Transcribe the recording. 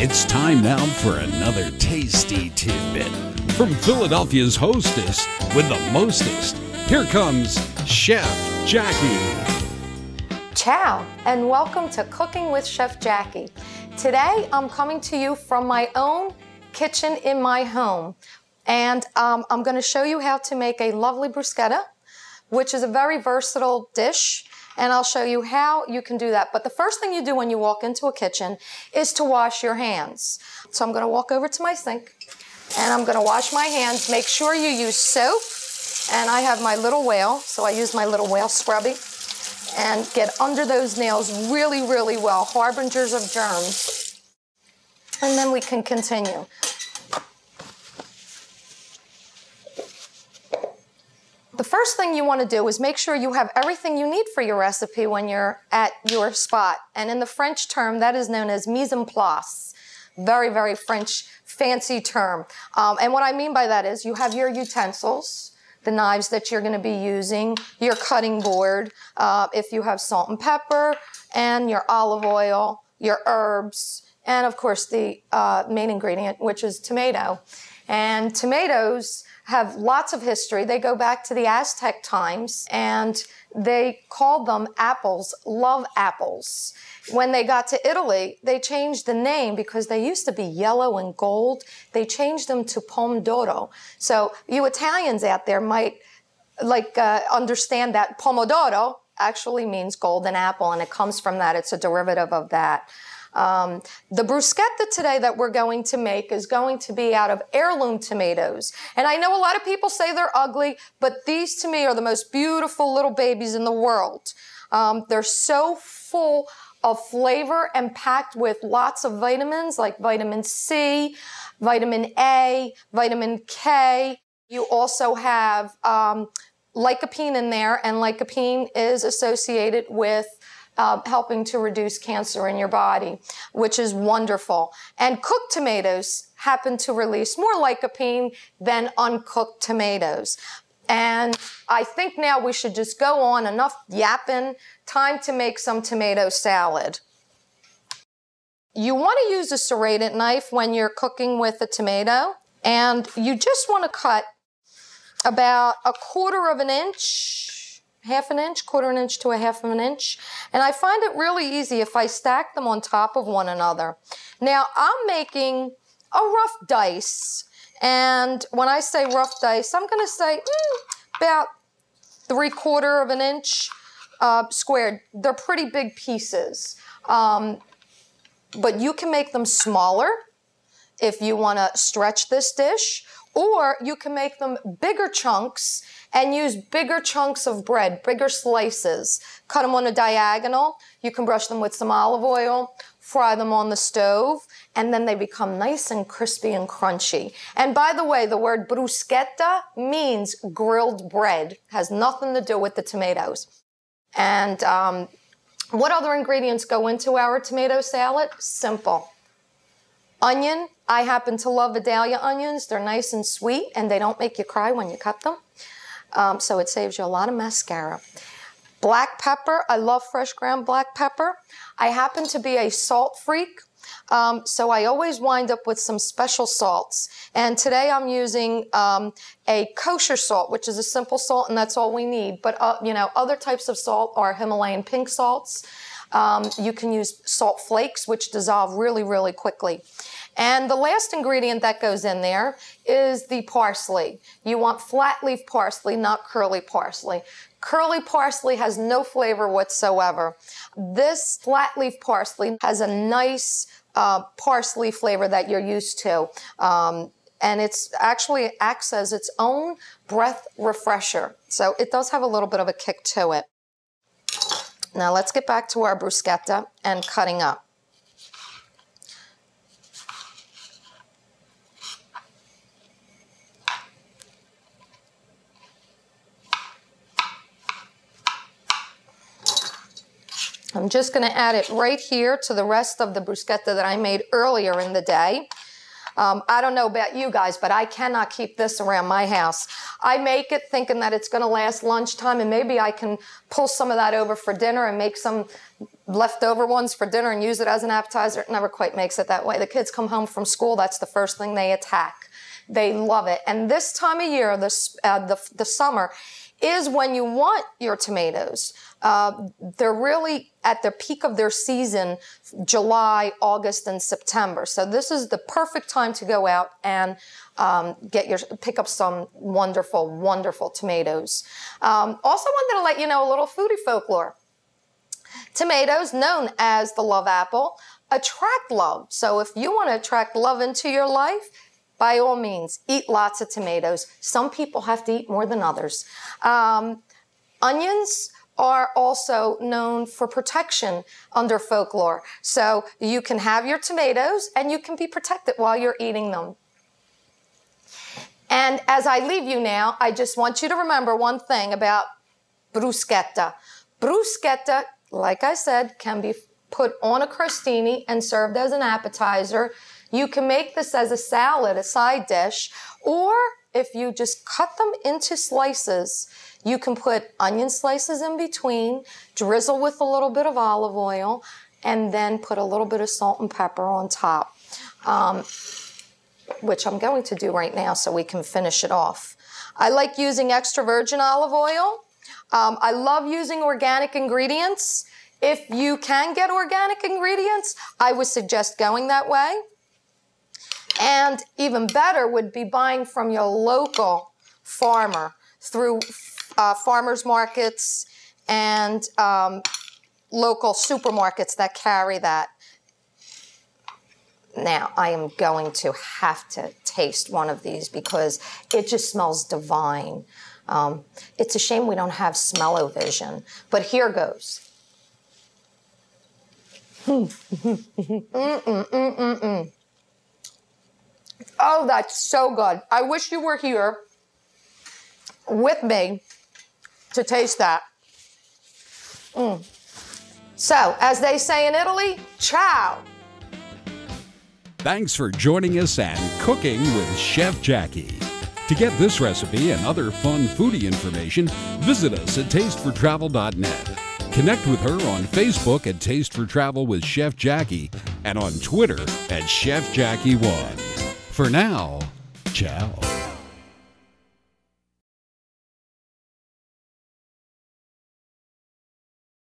It's time now for another tasty tidbit from Philadelphia's hostess with the mostest. Here comes Chef Jackie. Ciao, and welcome to Cooking with Chef Jackie. Today, I'm coming to you from my own kitchen in my home. And I'm going to show you how to make a lovely bruschetta, which is a very versatile dish. And I'll show you how you can do that. But the first thing you do when you walk into a kitchen is to wash your hands. So I'm going to walk over to my sink and I'm going to wash my hands. Make sure you use soap. And I have my little whale, so I use my little whale scrubby and get under those nails really, really well, harbingers of germs. And then we can continue. The first thing you want to do is make sure you have everything you need for your recipe when you're at your spot. And in the French term, that is known as mise en place. Very, very French, fancy term. And what I mean by that is you have your utensils, the knives that you're going to be using, your cutting board, if you have salt and pepper, and your olive oil, your herbs, and of course the main ingredient, which is tomato. And tomatoes have lots of history. They go back to the Aztec times, and they called them apples, love apples. When they got to Italy, they changed the name because they used to be yellow and gold. They changed them to pomodoro. So you Italians out there might understand that pomodoro actually means golden apple, and it comes from that. It's a derivative of that. The bruschetta today that we're going to make is going to be out of heirloom tomatoes. And I know a lot of people say they're ugly, but these to me are the most beautiful little babies in the world. They're so full of flavor and packed with lots of vitamins like vitamin C, vitamin A, vitamin K. You also have lycopene in there, and lycopene is associated with helping to reduce cancer in your body, which is wonderful. And cooked tomatoes happen to release more lycopene than uncooked tomatoes. And I think now we should just go on, enough yapping, time to make some tomato salad. You want to use a serrated knife when you're cooking with a tomato, and you just want to cut about 1/4 of an inch, half an inch, 1/4 inch to 1/2 inch. And I find it really easy if I stack them on top of one another. Now, I'm making a rough dice. And when I say rough dice, I'm going to say about 3/4 of an inch squared. They're pretty big pieces. But you can make them smaller if you want to stretch this dish. Or you can make them bigger chunks and use bigger chunks of bread, bigger slices. Cut them on a diagonal. You can brush them with some olive oil, fry them on the stove, and then they become nice and crispy and crunchy. And by the way, the word bruschetta means grilled bread. Has nothing to do with the tomatoes. And what other ingredients go into our tomato salad? Simple. Onion. I happen to love Vidalia onions. They're nice and sweet, and they don't make you cry when you cut them. So it saves you a lot of mascara. Black pepper. I love fresh ground black pepper. I happen to be a salt freak, so I always wind up with some special salts. And today I'm using a kosher salt, which is a simple salt, and that's all we need. But, you know, other types of salt are Himalayan pink salts. You can use salt flakes, which dissolve really, really quickly. And the last ingredient that goes in there is the parsley. You want flat leaf parsley, not curly parsley. Curly parsley has no flavor whatsoever. This flat leaf parsley has a nice parsley flavor that you're used to. And it's actually acts as its own breath refresher. So it does have a little bit of a kick to it. Now let's get back to our bruschetta and cutting up. I'm just going to add it right here to the rest of the bruschetta that I made earlier in the day. I don't know about you guys, but I cannot keep this around my house. I make it thinking that it's going to last lunchtime, and maybe I can pull some of that over for dinner and make some leftover ones for dinner and use it as an appetizer. It never quite makes it that way. The kids come home from school, that's the first thing they attack. They love it. And this time of year, the summer, is when you want your tomatoes. They're really at the peak of their season, July, August, and September. So this is the perfect time to go out and pick up some wonderful, wonderful tomatoes. Also wanted to let you know a little foodie folklore. Tomatoes, known as the love apple, attract love. So if you want to attract love into your life, by all means, eat lots of tomatoes. Some people have to eat more than others. Onions are also known for protection under folklore. So you can have your tomatoes and you can be protected while you're eating them. And as I leave you now, I just want you to remember one thing about bruschetta. Bruschetta, like I said, can be put on a crostini and served as an appetizer. You can make this as a salad, a side dish, or if you just cut them into slices, you can put onion slices in between, drizzle with a little bit of olive oil, and then put a little bit of salt and pepper on top, which I'm going to do right now so we can finish it off. I like using extra virgin olive oil. I love using organic ingredients. If you can get organic ingredients, I would suggest going that way. And even better would be buying from your local farmer through farmers markets and local supermarkets that carry that. Now, I am going to have to taste one of these because it just smells divine. It's a shame we don't have smell-o-vision, but here goes. Oh, that's so good. I wish you were here with me to taste that. So, as they say in Italy, ciao. Thanks for joining us and Cooking with Chef Jackie. To get this recipe and other fun foodie information, visit us at tastefortravel.net. Connect with her on Facebook at Taste for Travel with Chef Jackie and on Twitter at Chef Jackie1. For now, ciao.